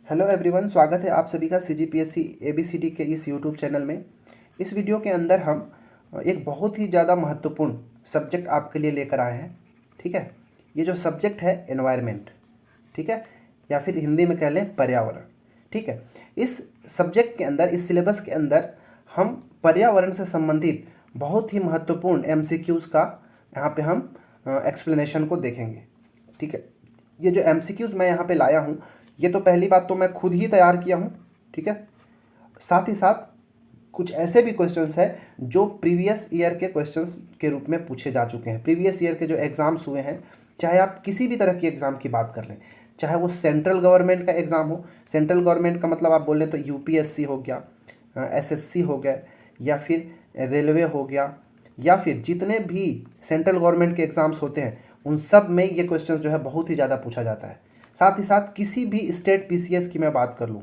Hello everyone, स्वागत है आप सभी का CGPSC ABCD के इस यूट्यूब चैनल में। इस वीडियो के अंदर हम एक बहुत ही ज़्यादा महत्वपूर्ण सब्जेक्ट आपके लिए लेकर आए हैं। ठीक है, ये जो सब्जेक्ट है एनवायरनमेंट, ठीक है, या फिर हिंदी में कह लें पर्यावरण। ठीक है, इस सब्जेक्ट के अंदर, इस सिलेबस के अंदर हम पर्यावरण से संबंधित बहुत ही महत्वपूर्ण MCQs का यहाँ पे हम एक्सप्लेनेशन को देखेंगे। ठीक है, ये जो MCQs मैं यहाँ पे लाया हूँ, ये तो पहली बात तो मैं खुद ही तैयार किया हूँ। ठीक है, साथ ही साथ कुछ ऐसे भी क्वेश्चंस हैं जो प्रीवियस ईयर के क्वेश्चंस के रूप में पूछे जा चुके हैं। प्रीवियस ईयर के जो एग्ज़ाम्स हुए हैं, चाहे आप किसी भी तरह की एग्ज़ाम की बात कर लें, चाहे वो सेंट्रल गवर्नमेंट का एग्ज़ाम हो, सेंट्रल गवर्नमेंट का मतलब आप बोल लें तो UPSC हो गया, SSC हो गया, या फिर रेलवे हो गया, या फिर जितने भी सेंट्रल गवर्नमेंट के एग्ज़ाम्स होते हैं उन सब में ये क्वेश्चन जो है बहुत ही ज़्यादा पूछा जाता है। साथ ही साथ किसी भी स्टेट PCS की मैं बात कर लूँ,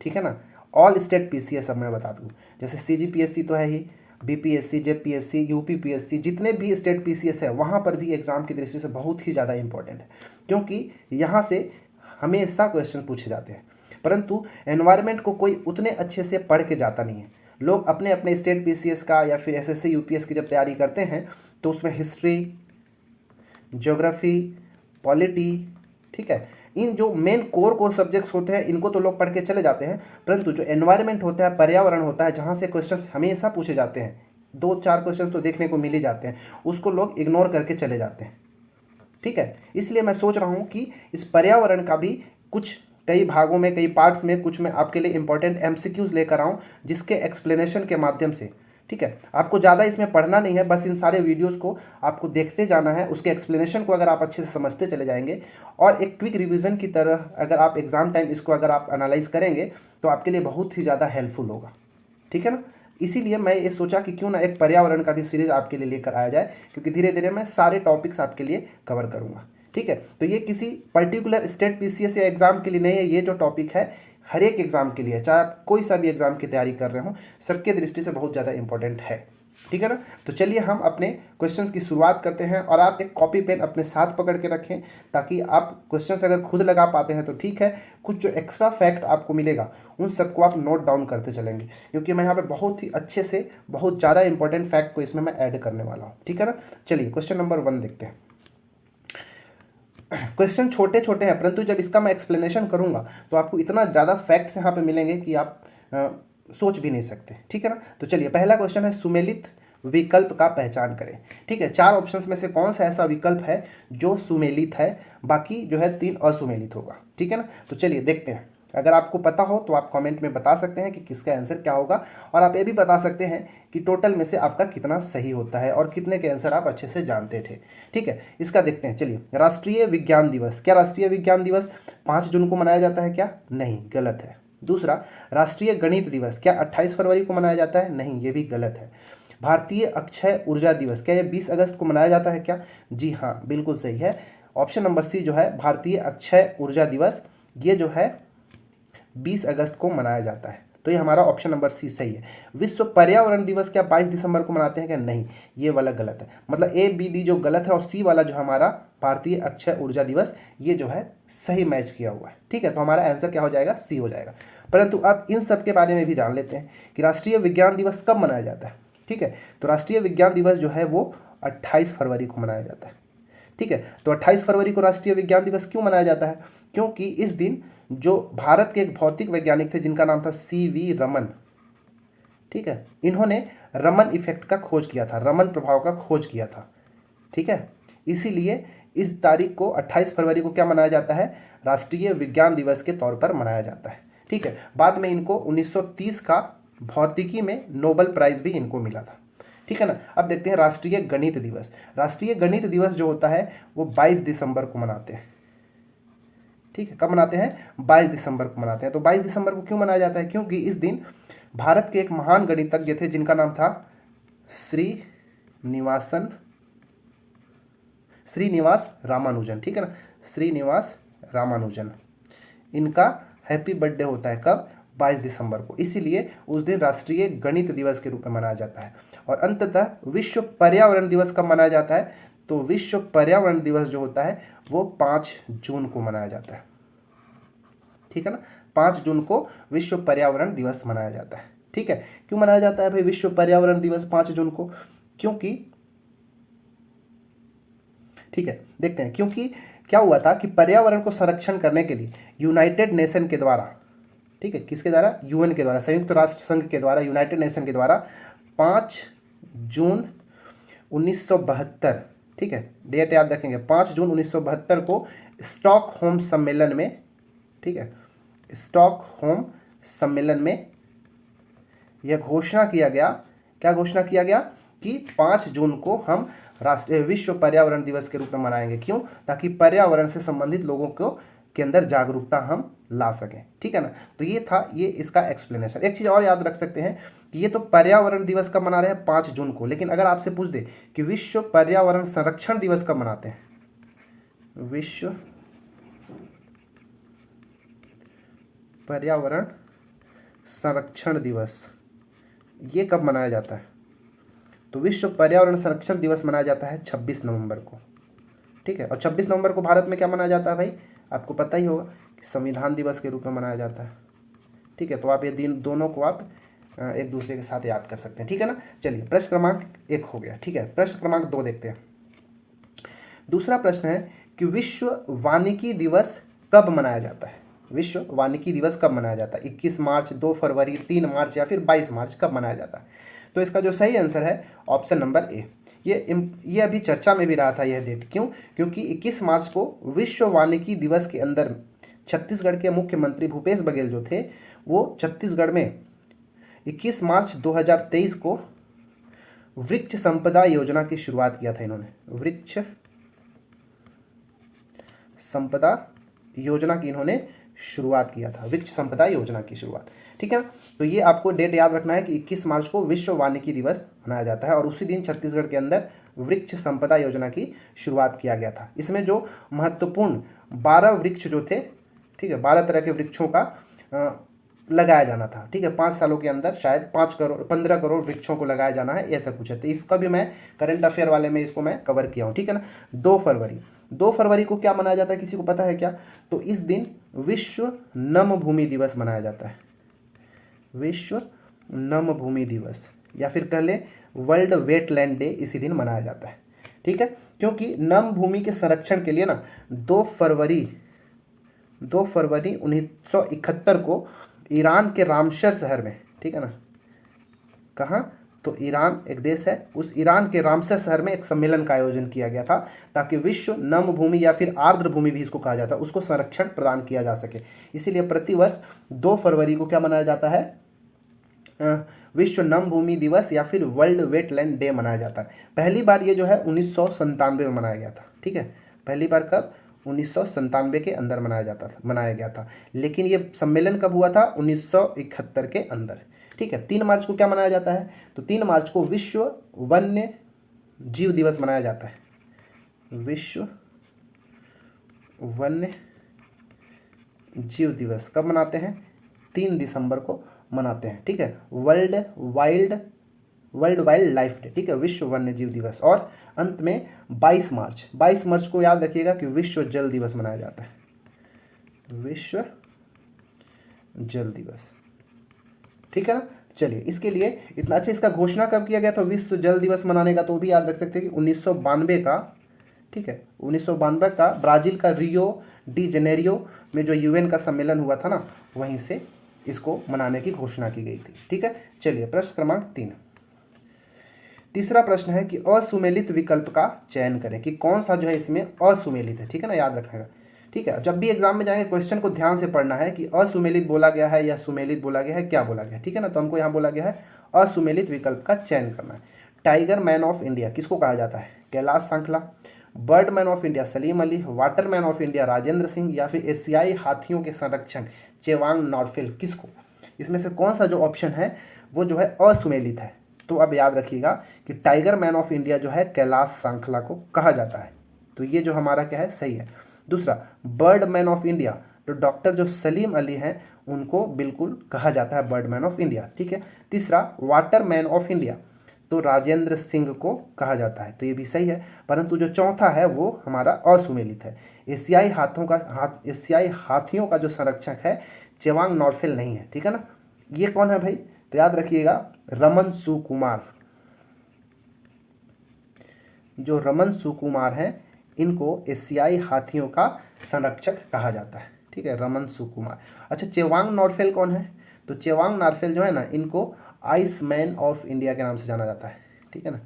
ठीक है ना, ऑल स्टेट PCS अब मैं बता दूँ, जैसे CGPSC तो है ही, BPSC, JPSC, UPPSC, जितने भी स्टेट PCS है वहाँ पर भी एग्ज़ाम की दृष्टि से बहुत ही ज़्यादा इंपॉर्टेंट है, क्योंकि यहाँ से हमेशा क्वेश्चन पूछे जाते हैं। परंतु एनवायरनमेंट को कोई उतने अच्छे से पढ़ के जाता नहीं है। लोग अपने अपने स्टेट PCS का या फिर SSC UPS की जब तैयारी करते हैं तो उसमें हिस्ट्री, ज्योग्राफी, पॉलिटी, ठीक है, इन जो मेन कोर सब्जेक्ट्स होते हैं इनको तो लोग पढ़ के चले जाते हैं, परंतु जो एनवायरनमेंट होता है, पर्यावरण होता है, जहाँ से क्वेश्चंस हमेशा पूछे जाते हैं, 2-4 क्वेश्चंस तो देखने को मिल ही जाते हैं, उसको लोग इग्नोर करके चले जाते हैं। ठीक है, इसलिए मैं सोच रहा हूँ कि इस पर्यावरण का भी कुछ कई भागों में, कई पार्ट्स में कुछ मैं आपके लिए इंपॉर्टेंट MCQs लेकर आऊँ, जिसके एक्सप्लेनेशन के माध्यम से, ठीक है, आपको ज़्यादा इसमें पढ़ना नहीं है, बस इन सारे वीडियोस को आपको देखते जाना है। उसके एक्सप्लेनेशन को अगर आप अच्छे से समझते चले जाएंगे और एक क्विक रिवीजन की तरह अगर आप एग्ज़ाम टाइम इसको अगर आप एनालाइज करेंगे तो आपके लिए बहुत ही ज़्यादा हेल्पफुल होगा। ठीक है ना, इसीलिए मैं ये सोचा कि क्यों ना एक पर्यावरण का भी सीरीज आपके लिए लेकर आया जाए, क्योंकि धीरे धीरे मैं सारे टॉपिक्स आपके लिए कवर करूँगा। ठीक है, तो ये किसी पर्टिकुलर स्टेट PCS या एग्ज़ाम के लिए नहीं है, ये जो टॉपिक है हर एक एग्ज़ाम के लिए, चाहे आप कोई सा भी एग्ज़ाम की तैयारी कर रहे हो, सबके दृष्टि से बहुत ज़्यादा इंपॉर्टेंट है। ठीक है ना, तो चलिए हम अपने क्वेश्चंस की शुरुआत करते हैं, और आप एक कॉपी पेन अपने साथ पकड़ के रखें, ताकि आप क्वेश्चंस अगर खुद लगा पाते हैं तो ठीक है, कुछ जो एक्स्ट्रा फैक्ट आपको मिलेगा उन सबको आप नोट डाउन करते चलेंगे, क्योंकि मैं यहाँ पे बहुत ही अच्छे से बहुत ज़्यादा इंपॉर्टेंट फैक्ट को इसमें मैं ऐड करने वाला हूँ। ठीक है ना, चलिए क्वेश्चन नंबर 1 देखते हैं। क्वेश्चन छोटे छोटे हैं, परंतु जब इसका मैं एक्सप्लेनेशन करूंगा तो आपको इतना ज़्यादा फैक्ट्स यहाँ पे मिलेंगे कि आप सोच भी नहीं सकते। ठीक है ना, तो चलिए पहला क्वेश्चन है, सुमेलित विकल्प का पहचान करें। ठीक है, 4 ऑप्शंस में से कौन सा ऐसा विकल्प है जो सुमेलित है, बाकी जो है 3 असुमेलित होगा। ठीक है ना, तो चलिए देखते हैं। अगर आपको पता हो तो आप कमेंट में बता सकते हैं कि किसका आंसर क्या होगा, और आप ये भी बता सकते हैं कि टोटल में से आपका कितना सही होता है और कितने के आंसर आप अच्छे से जानते थे। ठीक है, इसका देखते हैं। चलिए, राष्ट्रीय विज्ञान दिवस, क्या राष्ट्रीय विज्ञान दिवस 5 जून को मनाया जाता है क्या? नहीं, गलत है। दूसरा, राष्ट्रीय गणित दिवस क्या 28 फरवरी को मनाया जाता है? नहीं, ये भी गलत है। भारतीय अक्षय ऊर्जा दिवस क्या ये 20 अगस्त को मनाया जाता है क्या? जी हाँ, बिल्कुल सही है। ऑप्शन नंबर सी जो है भारतीय अक्षय ऊर्जा दिवस, ये जो है 20 अगस्त को मनाया जाता है, तो ये हमारा ऑप्शन नंबर सी सही है। विश्व पर्यावरण दिवस क्या 22 दिसंबर को मनाते हैं क्या? नहीं, ये वाला गलत है। मतलब A, B, D जो गलत है, और सी वाला जो हमारा भारतीय अक्षय ऊर्जा दिवस, ये जो है सही मैच किया हुआ है। ठीक है, तो हमारा आंसर क्या हो जाएगा? सी हो जाएगा। परंतु अब इन सब के बारे में भी जान लेते हैं कि राष्ट्रीय विज्ञान दिवस कब मनाया जाता है। ठीक है, तो राष्ट्रीय विज्ञान दिवस जो है वो 28 फरवरी को मनाया जाता है। ठीक है, तो 28 फरवरी को राष्ट्रीय विज्ञान दिवस क्यों मनाया जाता है? क्योंकि इस दिन जो भारत के एक भौतिक वैज्ञानिक थे जिनका नाम था CV रमन, ठीक है, इन्होंने रमन इफेक्ट का खोज किया था, रमन प्रभाव का खोज किया था। ठीक है, इसीलिए इस तारीख को 28 फरवरी को क्या मनाया जाता है? राष्ट्रीय विज्ञान दिवस के तौर पर मनाया जाता है। ठीक है, बाद में इनको 1930 का भौतिकी में नोबेल प्राइज भी इनको मिला था। ठीक है ना, अब देखते हैं राष्ट्रीय गणित दिवस। राष्ट्रीय गणित दिवस जो होता है वो 22 दिसंबर को मनाते हैं। ठीक है, कब मनाते हैं? 22 दिसंबर को मनाते हैं। तो 22 दिसंबर को क्यों मनाया जाता है? क्योंकि इस दिन भारत के एक महान गणितज्ञ थे जिनका नाम था श्रीनिवास रामानुजन। ठीक है ना, श्रीनिवास रामानुजन, इनका हैप्पी बर्थडे होता है कब? 22 दिसंबर को, इसीलिए उस दिन राष्ट्रीय गणित दिवस के रूप में मनाया जाता है। और अंततः विश्व पर्यावरण दिवस कब मनाया जाता है? तो विश्व पर्यावरण दिवस जो होता है वो 5 जून को मनाया जाता है। ठीक है ना। 5 जून को विश्व पर्यावरण दिवस मनाया जाता है, ठीक है। क्यों मनाया जाता है भाई विश्व पर्यावरण दिवस 5 जून को? क्योंकि, ठीक है, देखते हैं, क्योंकि क्या हुआ था कि पर्यावरण को संरक्षण करने के लिए यूनाइटेड नेशन के द्वारा, ठीक है, किसके द्वारा? यूएन के द्वारा, संयुक्त राष्ट्र संघ के द्वारा, यूनाइटेड नेशन के द्वारा 5 जून 1972, ठीक है, डेट याद रखेंगे, 5 जून 1972 को स्टॉकहोम सम्मेलन में, ठीक है, स्टॉकहोम सम्मेलन में यह घोषणा किया गया, क्या घोषणा किया गया? कि 5 जून को हम राष्ट्रीय विश्व पर्यावरण दिवस के रूप में मनाएंगे। क्यों? ताकि पर्यावरण से संबंधित लोगों को के अंदर जागरूकता हम ला सकें, ठीक है ना। तो ये था, ये इसका एक्सप्लेनेशन। एक चीज़ और याद रख सकते हैं कि ये तो पर्यावरण दिवस कब मना रहे हैं? 5 जून को। लेकिन अगर आपसे पूछ दे कि विश्व पर्यावरण संरक्षण दिवस कब मनाते हैं? विश्व पर्यावरण संरक्षण दिवस ये कब मनाया जाता है? तो विश्व पर्यावरण संरक्षण दिवस मनाया जाता है 26 नवंबर को, ठीक है। और 26 नवंबर को भारत में क्या मनाया जाता है भाई? आपको पता ही होगा कि संविधान दिवस के रूप में मनाया जाता है, ठीक है। तो आप ये दिन दोनों को आप एक दूसरे के साथ याद कर सकते हैं, ठीक है ना। चलिए, प्रश्न क्रमांक 1 हो गया, ठीक है। प्रश्न क्रमांक 2 देखते हैं। दूसरा प्रश्न है कि विश्व वानिकी दिवस कब मनाया जाता है? विश्व वानिकी दिवस कब मनाया जाता है? 21 मार्च, 2 फरवरी, 3 मार्च या फिर 22 मार्च, कब मनाया जाता है? तो इसका जो सही आंसर है ऑप्शन नंबर ए। ये अभी चर्चा में भी रहा था यह डेट। क्यों? क्योंकि 21 मार्च को विश्व वानिकी दिवस के अंदर छत्तीसगढ़ के मुख्यमंत्री भूपेश बघेल जो थे, वो छत्तीसगढ़ में 21 मार्च 2023 को वृक्ष संपदा योजना की शुरुआत किया था। इन्होंने वृक्ष संपदा योजना की इन्होंने शुरुआत किया था, वृक्ष संपदा योजना की शुरुआत, ठीक है ना। तो ये आपको डेट याद रखना है कि 21 मार्च को विश्व वानिकी दिवस मनाया जाता है और उसी दिन छत्तीसगढ़ के अंदर वृक्ष संपदा योजना की शुरुआत किया गया था। इसमें जो महत्वपूर्ण 12 वृक्ष जो थे, ठीक है, 12 तरह के वृक्षों का लगाया जाना था, ठीक है। 5 सालों के अंदर शायद 15 करोड़ वृक्षों को लगाया जाना है, ऐसा कुछ है। तो इसका भी मैं करंट अफेयर वाले में इसको मैं कवर किया हूँ, ठीक है ना। 2 फरवरी को क्या मनाया जाता है, किसी को पता है क्या? तो इस दिन विश्व नम भूमि दिवस मनाया जाता है, विश्व नम भूमि दिवस, या फिर कह लें वर्ल्ड वेटलैंड डे इसी दिन मनाया जाता है, ठीक है। क्योंकि नम भूमि के संरक्षण के लिए ना 2 फरवरी 1971 को ईरान के रामसर शहर में, ठीक है ना, कहाँ? तो ईरान एक देश है, उस ईरान के रामसर शहर में एक सम्मेलन का आयोजन किया गया था ताकि विश्व नम भूमि या फिर आर्द्र भूमि भी इसको कहा जाता है, उसको संरक्षण प्रदान किया जा सके। इसीलिए प्रतिवर्ष 2 फरवरी को क्या मनाया जाता है? विश्व नम भूमि दिवस या फिर वर्ल्ड वेटलैंड डे मनाया जाता है। पहली बार ये जो है 1997 में मनाया गया था, ठीक है। पहली बार कब? 1997 के अंदर मनाया गया था। लेकिन ये सम्मेलन कब हुआ था? 1971 के अंदर, ठीक है। 3 मार्च को क्या मनाया जाता है? तो 3 मार्च को विश्व वन्य जीव दिवस मनाया जाता है, विश्व वन्य जीव दिवस कब मनाते हैं? 3 दिसंबर को मनाते हैं, ठीक है। वर्ल्ड वाइल्ड लाइफ डे, ठीक है, विश्व वन्य जीव दिवस। और अंत में 22 मार्च को याद रखिएगा कि विश्व जल दिवस मनाया जाता है, विश्व जल दिवस, ठीक है ना। चलिए, इसके लिए इतना अच्छा, इसका घोषणा कब किया गया था विश्व जल दिवस मनाने का? तो भी याद रख सकते हैं कि 1992 का, ठीक है, 1992 का ब्राज़ील का रियो डी जेनेरियो में जो यूएन का सम्मेलन हुआ था ना, वहीं से इसको मनाने की घोषणा की गई थी, ठीक है। चलिए, प्रश्न क्रमांक 3। तीसरा प्रश्न है कि असुमेलित विकल्प का चयन करें, कि कौन सा जो है इसमें असुमेलित है, ठीक है ना, याद रखना, ठीक है। जब भी एग्जाम में जाएंगे क्वेश्चन को ध्यान से पढ़ना है कि असुमेलित बोला गया है या सुमेलित बोला गया है, क्या बोला गया है, ठीक है ना। तो हमको यहाँ बोला गया है असुमेलित विकल्प का चयन करना है। टाइगर मैन ऑफ इंडिया किसको कहा जाता है? Kailash Sankhla. Bird man of India Salim Ali. Water man of India Rajendra Singh. या फिर एशियाई हाथियों के संरक्षक चेवांग नॉर्फेल, किसको? इसमें से कौन सा जो ऑप्शन है वो जो है असुमेलित है? तो अब याद रखिएगा कि टाइगर मैन ऑफ इंडिया जो है कैलाश सांखला को कहा जाता है। तो ये जो हमारा क्या है, सही है। दूसरा, बर्ड मैन ऑफ इंडिया, तो डॉक्टर जो सलीम अली हैं उनको बिल्कुल कहा जाता है बर्ड मैन ऑफ इंडिया, ठीक है। तीसरा, वाटर मैन ऑफ इंडिया, तो राजेंद्र सिंह को कहा जाता है, तो ये भी सही है। परंतु जो चौथा है वो हमारा असुमेलित है। एशियाई हाथियों का जो संरक्षक है चेवांग नॉर्फेल नहीं है, ठीक है ना। ये कौन है भाई, तो याद रखिएगा रमन सुकुमार। जो रमन सुकुमार हैं इनको एशियाई हाथियों का संरक्षक कहा जाता है, ठीक है, रमन सुकुमार। अच्छा, चेवांग नॉर्फेल कौन है, तो चेवांग नॉर्फेल जो है ना, इनको आइस मैन ऑफ इंडिया के नाम से जाना जाता है, ठीक है ना,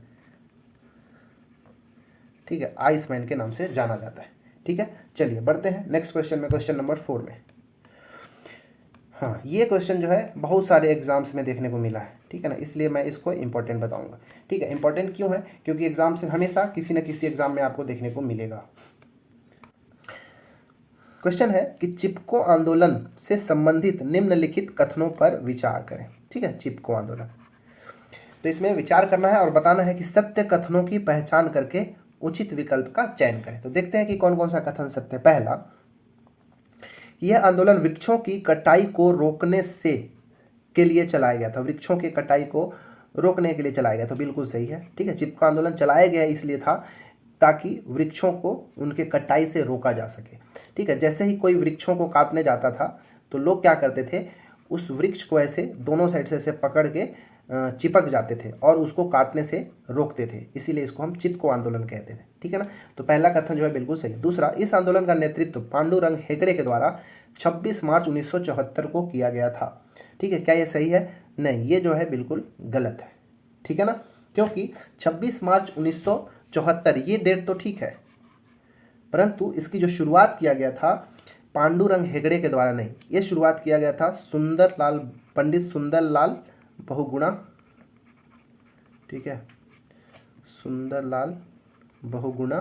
ठीक है, आइस मैन के नाम से जाना जाता है, ठीक है। चलिए बढ़ते हैं नेक्स्ट क्वेश्चन में, क्वेश्चन नंबर 4 में। हाँ, ये क्वेश्चन जो है बहुत सारे एग्जाम्स में देखने को मिला है, ठीक है ना, इसलिए मैं इसको इंपॉर्टेंट बताऊंगा, ठीक है। इंपॉर्टेंट क्यों है, क्योंकि एग्जाम से हमेशा किसी न किसी एग्जाम में आपको देखने को मिलेगा। क्वेश्चन है कि चिपको आंदोलन से संबंधित निम्नलिखित कथनों पर विचार करें, ठीक है, चिपको आंदोलन। तो इसमें विचार करना है और बताना है कि सत्य कथनों की पहचान करके उचित विकल्प का चयन करें। तो देखते हैं कि कौन कौन सा कथन सत्य है। पहला, यह आंदोलन वृक्षों की कटाई को रोकने से के लिए चलाया गया था, वृक्षों की कटाई को रोकने के लिए चलाया गया, तो बिल्कुल सही है, ठीक है। चिपको आंदोलन चलाया गया इसलिए था ताकि वृक्षों को उनके कटाई से रोका जा सके, ठीक है। जैसे ही कोई वृक्षों को काटने जाता था तो लोग क्या करते थे, उस वृक्ष को ऐसे दोनों साइड से ऐसे पकड़ के चिपक जाते थे और उसको काटने से रोकते थे, इसीलिए इसको हम चिपको आंदोलन कहते थे, ठीक है ना। तो पहला कथन जो है बिल्कुल सही है। दूसरा, इस आंदोलन का नेतृत्व पांडुरंग हेगड़े के द्वारा 26 मार्च 1974 को किया गया था, ठीक है। क्या ये सही है? नहीं, ये जो है बिल्कुल गलत है, ठीक है ना, क्योंकि 26 मार्च 1974 ये डेट तो ठीक है, परंतु इसकी जो शुरुआत किया गया था पांडुरंग हेगड़े के द्वारा नहीं, ये शुरुआत किया गया था पंडित सुंदरलाल बहुगुणा, ठीक है, सुंदरलाल बहुगुणा,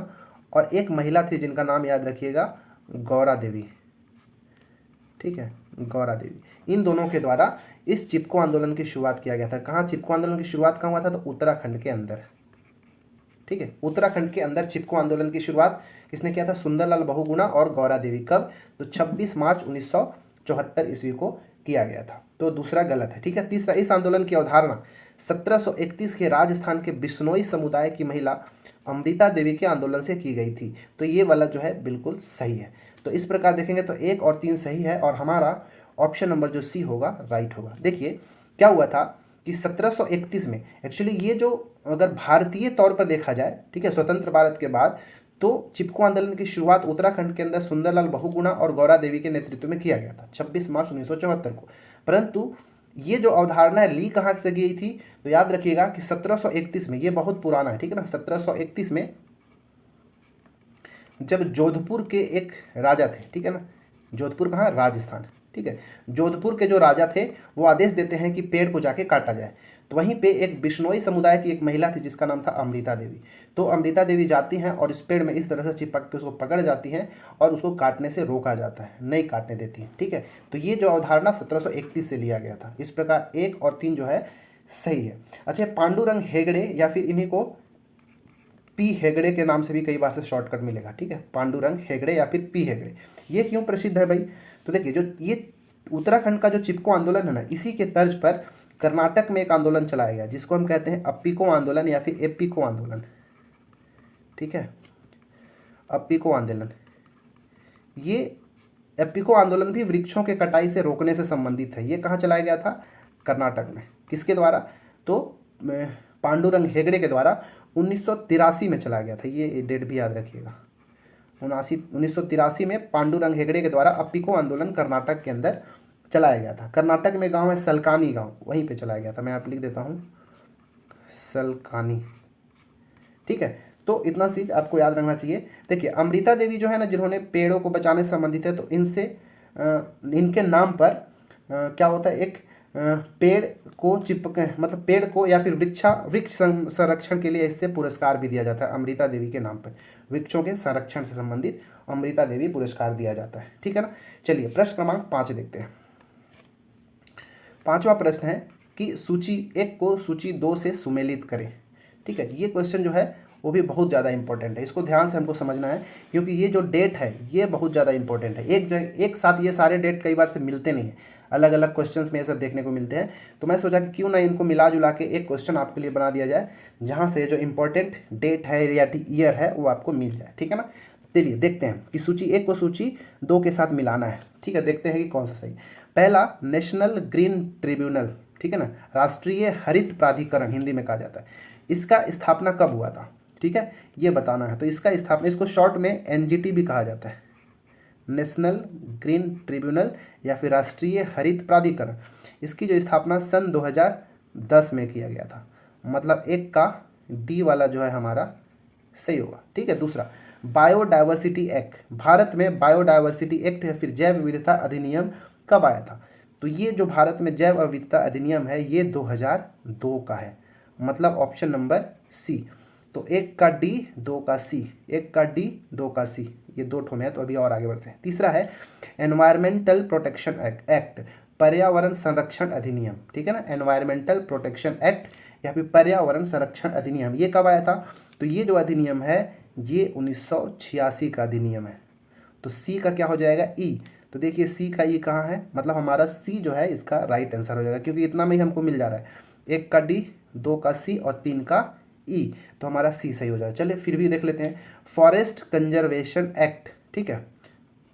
और एक महिला थी जिनका नाम याद रखिएगा गौरा देवी, ठीक है, गौरा देवी। इन दोनों के द्वारा इस चिपको आंदोलन की शुरुआत किया गया था। कहाँ चिपको आंदोलन की शुरुआत कहाँ हुआ था, तो उत्तराखंड के अंदर, ठीक है, उत्तराखंड के अंदर चिपको आंदोलन की शुरुआत किसने किया था, सुंदरलाल बहुगुणा और गौरा देवी। कब, तो 26 मार्च 1974 ईस्वी को किया गया था, तो दूसरा गलत है, ठीक है। तीसरा, इस आंदोलन की अवधारणा 1731 के राजस्थान के बिश्नोई समुदाय की महिला अमृता देवी के आंदोलन से की गई थी, तो ये वाला जो है बिल्कुल सही है। तो इस प्रकार देखेंगे तो 1 और 3 सही है और हमारा ऑप्शन नंबर जो सी होगा राइट होगा। देखिए क्या हुआ था कि 1731 में एक्चुअली ये जो अगर भारतीय तौर पर देखा जाए, ठीक है, स्वतंत्र भारत के बाद, तो चिपको आंदोलन की शुरुआत उत्तराखंड के अंदर सुंदरलाल बहुगुणा और गौरा देवी के नेतृत्व में किया गया था 26 मार्च 1974 को। परंतु ये जो अवधारणा ली कहाँ से गई थी, तो याद रखिएगा कि 1731 में, ये बहुत पुराना है, ठीक है ना, 1731 में जब जोधपुर के एक राजा थे, ठीक है ना, जोधपुर कहाँ, राजस्थान, ठीक है, जोधपुर के जो राजा थे वो आदेश देते हैं कि पेड़ को जाके काटा जाए, तो वहीं पे एक बिश्नोई समुदाय की एक महिला थी जिसका नाम था अमृता देवी। तो अमृता देवी जाती हैं और इस पेड़ में इस तरह से चिपक के उसको पकड़ जाती हैं और उसको काटने से रोका जाता है, नहीं काटने देती हैं, ठीक है। तो ये जो अवधारणा 1731 से लिया गया था। इस प्रकार 1 और 3 जो है सही है। अच्छा, पांडुरंग हेगड़े या फिर इन्हीं को पी हेगड़े के नाम से भी कई बार से शॉर्टकट मिलेगा, ठीक है, पांडुरंग हेगड़े या फिर पी हेगड़े, ये क्यों प्रसिद्ध है भाई, तो देखिए जो ये उत्तराखंड का जो चिपको आंदोलन है ना, इसी के तर्ज पर कर्नाटक में एक आंदोलन चलाया गया जिसको हम कहते हैं अप्पिको आंदोलन या फिर एप्पिको आंदोलन, ठीक है, अप्पिको आंदोलन। ये एप्पिको आंदोलन भी वृक्षों के कटाई से रोकने से संबंधित है। ये कहाँ चलाया गया था, कर्नाटक में। किसके द्वारा, तो पांडुरंग हेगड़े के द्वारा 1983 में चलाया गया था, ये डेट भी याद रखिएगा, 1983 में पांडुरंग हेगड़े के द्वारा अप्पिको आंदोलन कर्नाटक के अंदर चलाया गया था। कर्नाटक में गांव है सलकानी गांव, वहीं पे चलाया गया था। मैं आप लिख देता हूँ सलकानी, ठीक है। तो इतना चीज़ आपको याद रखना चाहिए। देखिए अमृता देवी जो है ना, जिन्होंने पेड़ों को बचाने से संबंधित है, तो इनसे इनके नाम पर क्या होता है, एक पेड़ को चिपक मतलब पेड़ को या फिर वृक्ष संरक्षण के लिए इससे पुरस्कार भी दिया जाता है। अमृता देवी के नाम पर वृक्षों के संरक्षण से संबंधित अमृता देवी पुरस्कार दिया जाता है, ठीक है ना। चलिए प्रश्न क्रमांक 5 देखते हैं। 5वां प्रश्न है कि सूची 1 को सूची 2 से सुमेलित करें, ठीक है। ये क्वेश्चन जो है वो भी बहुत ज़्यादा इंपॉर्टेंट है, इसको ध्यान से हमको समझना है क्योंकि ये जो डेट है ये बहुत ज़्यादा इंपॉर्टेंट है। एक साथ ये सारे डेट कई बार से मिलते नहीं हैं, अलग अलग क्वेश्चंस में ये सब देखने को मिलते हैं। तो मैं सोचा कि क्यों ना इनको मिला जुला के एक क्वेश्चन आपके लिए बना दिया जाए जहाँ से जो इंपॉर्टेंट डेट है या ईयर है वो आपको मिल जाए, ठीक है ना। चलिए देखते हैं कि सूची 1 को सूची 2 के साथ मिलाना है। ठीक है, देखते हैं कि कौन सा सही। पहला, नेशनल ग्रीन ट्रिब्यूनल, ठीक है ना, राष्ट्रीय हरित प्राधिकरण हिंदी में कहा जाता है। इसका स्थापना कब हुआ था? ठीक है, ये बताना है। तो इसका स्थापना, इसको शॉर्ट में एनजीटी भी कहा जाता है, नेशनल ग्रीन ट्रिब्यूनल या फिर राष्ट्रीय हरित प्राधिकरण। इसकी जो स्थापना सन 2010 में किया गया था। मतलब एक का डी वाला जो है हमारा सही होगा। ठीक है, दूसरा, बायोडायवर्सिटी एक्ट, भारत में बायोडायवर्सिटी एक्ट या फिर जैव विविधता अधिनियम कब आया था? तो ये जो भारत में जैव विविधता अधिनियम है ये 2002 का है। मतलब ऑप्शन नंबर सी। तो 1 का डी 2 का सी, 1 का डी 2 का सी, ये 2 ठो में है। तो अभी और आगे बढ़ते हैं। तीसरा है एनवायरमेंटल प्रोटेक्शन एक्ट, पर्यावरण संरक्षण अधिनियम। ठीक है ना, एनवायरमेंटल प्रोटेक्शन एक्ट या फिर पर्यावरण संरक्षण अधिनियम, ये कब आया था? तो ये जो अधिनियम है ये 1986 का अधिनियम है। तो सी का क्या हो जाएगा? ई। तो देखिए सी का ई कहाँ है? मतलब हमारा सी जो है इसका राइट आंसर हो जाएगा, क्योंकि इतना में ही हमको मिल जा रहा है। 1 का डी 2 का सी और 3 का ई, तो हमारा सी सही हो जाएगा। चलिए फिर भी देख लेते हैं। फॉरेस्ट कंजर्वेशन एक्ट, ठीक है,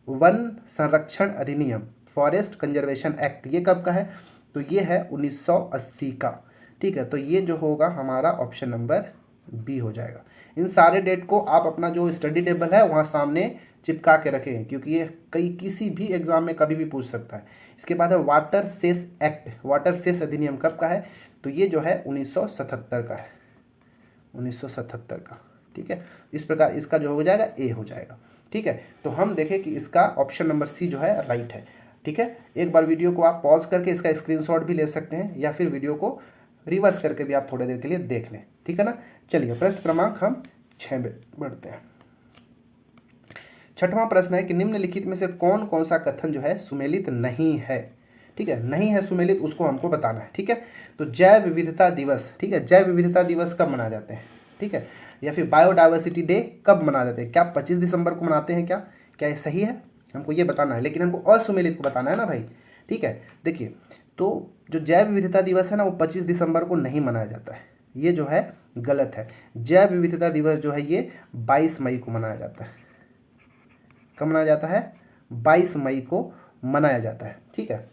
वन संरक्षण अधिनियम, फॉरेस्ट कंजर्वेशन एक्ट, ये कब का है? तो ये है 1980 का। ठीक है, तो ये जो होगा हमारा ऑप्शन नंबर बी हो जाएगा। इन सारे डेट को आप अपना जो स्टडी टेबल है वहाँ सामने चिपका के रखें, क्योंकि ये किसी भी एग्जाम में कभी भी पूछ सकता है। इसके बाद है water cess act, water cess अधिनियम कब का है? तो ये जो है 1977 का है, 1977 का। ठीक है, इस प्रकार इसका जो हो जाएगा ए हो जाएगा। ठीक है, तो हम देखें कि इसका ऑप्शन नंबर सी जो है राइट है। ठीक है, एक बार वीडियो को आप पॉज करके इसका स्क्रीनशॉट भी ले सकते हैं, या फिर वीडियो को रिवर्स करके भी आप थोड़ी देर के लिए देख लें। ठीक है ना। चलिए प्रश्न क्रमांक हम 6 में बढ़ते हैं। छठवां प्रश्न है कि निम्नलिखित में से कौन कौन सा कथन जो है सुमेलित नहीं है? ठीक है, नहीं है सुमेलित, उसको हमको बताना है। ठीक है, तो जैव विविधता दिवस, ठीक है, जैव विविधता दिवस कब मनाए जाते हैं? ठीक है, या फिर बायोडाइवर्सिटी डे कब मनाए जाते हैं? क्या 25 दिसंबर को मनाते हैं? क्या ये सही है? हमको ये बताना है, लेकिन हमको असुमेलित को बताना है ना भाई। ठीक है, देखिए, तो जो जैव विविधता दिवस है ना वो 25 दिसंबर को नहीं मनाया जाता है, ये जो है गलत है। जैव विविधता दिवस जो है ये 22 मई को मनाया जाता है। कब मनाया जाता है? 22 मई को मनाया जाता है। ठीक है,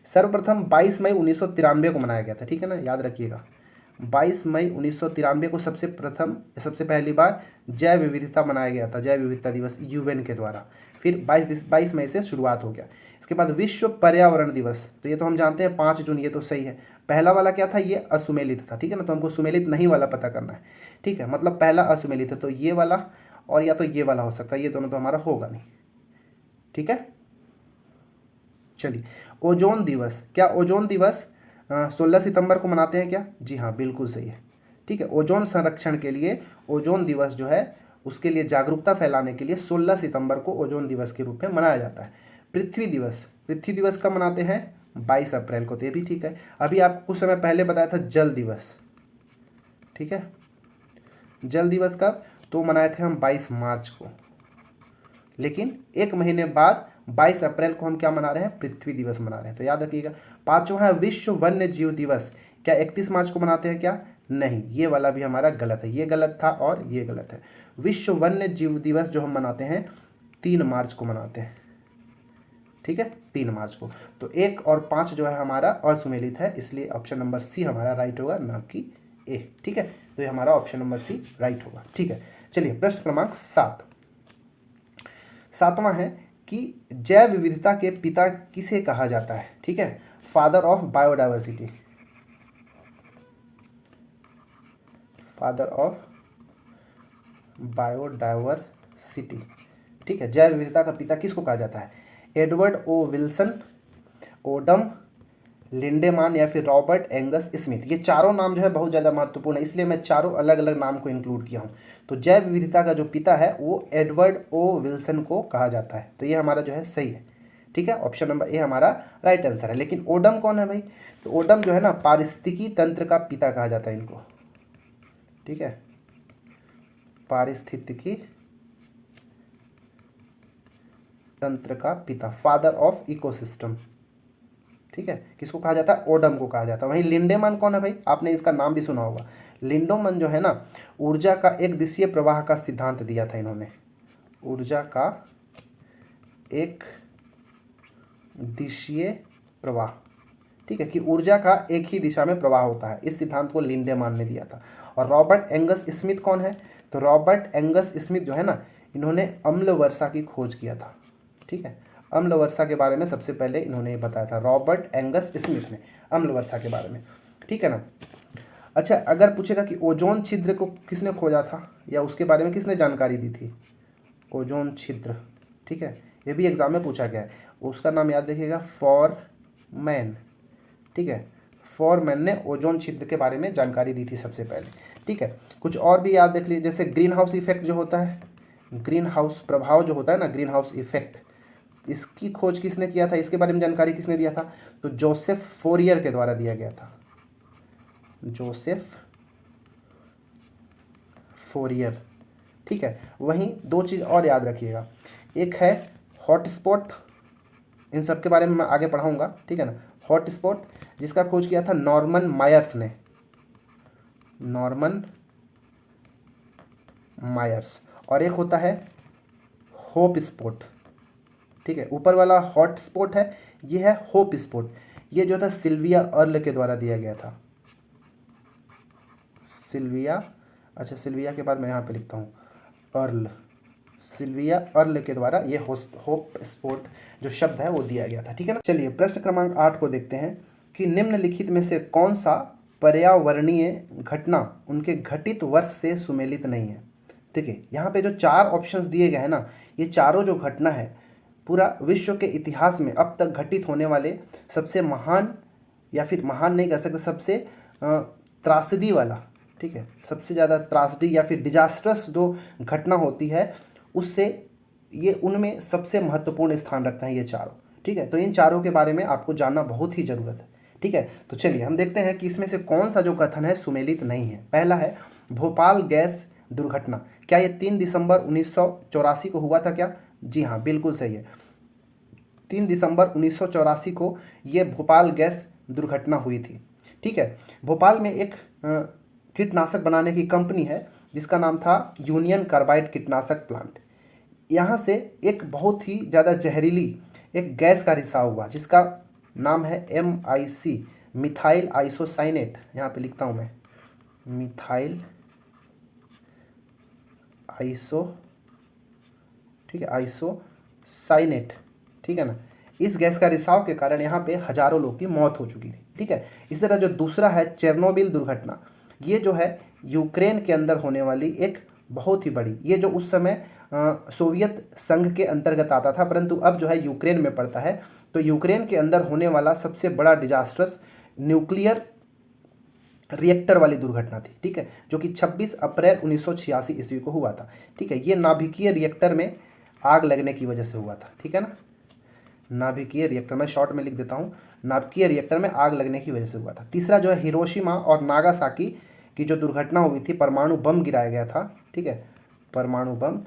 सर्वप्रथम 22 मई 1993 को मनाया गया था। ठीक है ना, याद रखिएगा, 22 मई 1993 को सबसे पहली बार जैव विविधता मनाया गया था, जैव विविधता दिवस यूएन के द्वारा। फिर 22 मई से शुरुआत हो गया। इसके बाद विश्व पर्यावरण दिवस, तो ये तो हम जानते हैं 5 जून, ये तो सही है। पहला वाला क्या था? ये असुमेलित था। ठीक है ना, तो हमको सुमेलित नहीं वाला पता करना है। ठीक है, मतलब पहला असुमेलित है, तो ये वाला और या तो ये वाला हो सकता है, ये दोनों तो हमारा होगा नहीं। ठीक है, चलिए ओजोन दिवस, क्या ओजोन दिवस 16 सितंबर को मनाते हैं क्या? जी हाँ, बिल्कुल सही है। ठीक है, ओजोन संरक्षण के लिए ओजोन दिवस जो है उसके लिए जागरूकता फैलाने के लिए 16 सितंबर को ओजोन दिवस के रूप में मनाया जाता है। पृथ्वी दिवस कब मनाते हैं? 22 अप्रैल को, तो ये भी ठीक है। अभी आपको कुछ समय पहले बताया था जल दिवस। ठीक है, जल दिवस कब? तो मनाए थे हम 22 मार्च को, लेकिन एक महीने बाद 22 अप्रैल को हम क्या मना रहे हैं? पृथ्वी दिवस मना रहे हैं। तो याद रखिएगा। पांचवा है विश्व वन्य जीव दिवस, क्या 31 मार्च को मनाते हैं क्या? नहीं, ये वाला भी हमारा गलत है, ये गलत था और ये गलत है। विश्व वन्य जीव दिवस जो हम मनाते हैं 3 मार्च को मनाते हैं। ठीक है, 3 मार्च को। तो 1 और 5 जो है हमारा असुमेलित है, इसलिए ऑप्शन नंबर सी हमारा राइट होगा, ना कि ए। ठीक है, तो ये हमारा ऑप्शन नंबर सी राइट होगा। ठीक है, चलिए प्रश्न क्रमांक 7वां है कि जैव विविधता के पिता किसे कहा जाता है? ठीक है, father of biodiversity, father of biodiversity. ठीक है, जैव विविधता का पिता किसको कहा जाता है? एडवर्ड ओ विल्सन, ओडम लिंडेमान या फिर रॉबर्ट एंगस स्मिथ। ये चारों नाम जो है बहुत ज़्यादा महत्वपूर्ण है, इसलिए मैं चारों अलग अलग नाम को इंक्लूड किया हूँ। तो जैव विविधता का जो पिता है वो एडवर्ड ओ विल्सन को कहा जाता है, तो ये हमारा जो है सही है। ठीक है, ऑप्शन नंबर ए हमारा राइट आंसर है। लेकिन ओडम कौन है भाई? तो ओडम जो है ना पारिस्थितिकी तंत्र का पिता कहा जाता है इनको। ठीक है, पारिस्थितिकी तंत्र का पिता, फादर ऑफ इकोसिस्टम। ठीक है, किसको कहा जाता है? ओडम को कहा जाता है। वहीं लिंडेमैन कौन है भाई? आपने इसका नाम भी सुना होगा। लिंडेमैन जो है ना ऊर्जा का एक दिशीय प्रवाह का सिद्धांत दिया था इन्होंने, ऊर्जा का एक दिशीय प्रवाह। ठीक है, कि ऊर्जा का एक ही दिशा में प्रवाह होता है। इस सिद्धांत को लिंडेमान ने दिया था। और रॉबर्ट एंगस स्मिथ कौन है? तो रॉबर्ट एंगस स्मिथ जो है ना, इन्होंने अम्ल वर्षा की खोज किया था। ठीक है, अम्ल वर्षा के बारे में सबसे पहले इन्होंने बताया था, रॉबर्ट एंगस स्मिथ ने अम्ल वर्षा के बारे में। ठीक है ना। अच्छा, अगर पूछेगा कि ओजोन छिद्र को किसने खोजा था या उसके बारे में किसने जानकारी दी थी? ओजोन छिद्र, ठीक है, ये भी एग्जाम में पूछा गया है। उसका नाम याद रखिएगा, फॉरमैन। ठीक है, फॉरमैन ने ओजोन छिद्र के बारे में जानकारी दी थी सबसे पहले। ठीक है, कुछ और भी याद देख लीजिए, जैसे ग्रीन हाउस इफेक्ट जो होता है, ग्रीन हाउस प्रभाव जो होता है ना, ग्रीन हाउस इफेक्ट, इसकी खोज किसने किया था? इसके बारे में जानकारी किसने दिया था? तो जोसेफ फोरियर के द्वारा दिया गया था, जोसेफ फोरियर। ठीक है, वहीं दो चीज़ और याद रखिएगा, एक है हॉटस्पॉट, इन सब के बारे में मैं आगे पढ़ाऊंगा। ठीक है ना। हॉटस्पॉट जिसका खोज किया था नॉर्मन मायर्स ने, नॉर्मन मायर्स। और एक होता है होप स्पॉट। ठीक है, ऊपर वाला हॉट स्पॉट है, ये है होप स्पॉट। ये जो था सिल्विया अर्ल के द्वारा दिया गया था, सिल्विया। अच्छा, सिल्विया के बाद मैं यहाँ पे लिखता हूँ अर्ल, सिल्विया अर्ल के द्वारा ये होप स्पॉट जो शब्द है वो दिया गया था। ठीक है ना। चलिए प्रश्न क्रमांक 8 को देखते हैं कि निम्नलिखित में से कौन सा पर्यावरणीय घटना उनके घटित वर्ष से सुमेलित नहीं है? ठीक है, यहाँ पे जो 4 ऑप्शंस दिए गए हैं ना, ये चारों जो घटना है पूरा विश्व के इतिहास में अब तक घटित होने वाले सबसे महान, या फिर महान नहीं कह सकते, सबसे त्रासदी वाला, ठीक है, सबसे ज़्यादा त्रासदी या फिर डिजास्टर्स जो घटना होती है उससे ये उनमें सबसे महत्वपूर्ण स्थान रखते हैं ये चारों। ठीक है, तो इन चारों के बारे में आपको जानना बहुत ही ज़रूरत है। ठीक है, तो चलिए हम देखते हैं कि इसमें से कौन सा जो कथन है सुमेलित नहीं है। पहला है भोपाल गैस दुर्घटना। क्या ये 3 दिसंबर 1984 को हुआ था क्या? जी हाँ, बिल्कुल सही है। 3 दिसंबर 1984 को ये भोपाल गैस दुर्घटना हुई थी। ठीक है, भोपाल में एक कीटनाशक बनाने की कंपनी है जिसका नाम था यूनियन कार्बाइड कीटनाशक प्लांट। यहाँ से एक बहुत ही ज़्यादा जहरीली एक गैस का रिसाव हुआ जिसका नाम है MIC, मिथाइल आइसोसाइनेट। यहाँ पे लिखता हूँ मैं, मिथाइल आइसो, ठीक है, आइसोसाइनेट। ठीक है ना। इस गैस का रिसाव के कारण यहाँ पे हजारों लोग की मौत हो चुकी थी। ठीक है, इस तरह जो दूसरा है चेरनोबिल दुर्घटना, ये जो है यूक्रेन के अंदर होने वाली एक बहुत ही बड़ी, ये जो उस समय सोवियत संघ के अंतर्गत आता था परंतु अब जो है यूक्रेन में पड़ता है, तो यूक्रेन के अंदर होने वाला सबसे बड़ा डिजास्टर्स न्यूक्लियर रिएक्टर वाली दुर्घटना थी। ठीक है, जो कि 26 अप्रैल 1986 ईस्वी को हुआ था। ठीक है, ये नाभिकीय रिएक्टर में आग लगने की वजह से हुआ था। ठीक है ना, नाभिकीय रिएक्टर, मैं शॉर्ट में लिख देता हूँ, नाभिकीय रिएक्टर में आग लगने की वजह से हुआ था। तीसरा जो है हिरोशिमा और नागासाकी की जो दुर्घटना हुई थी, परमाणु बम गिराया गया था। ठीक है, परमाणु बम,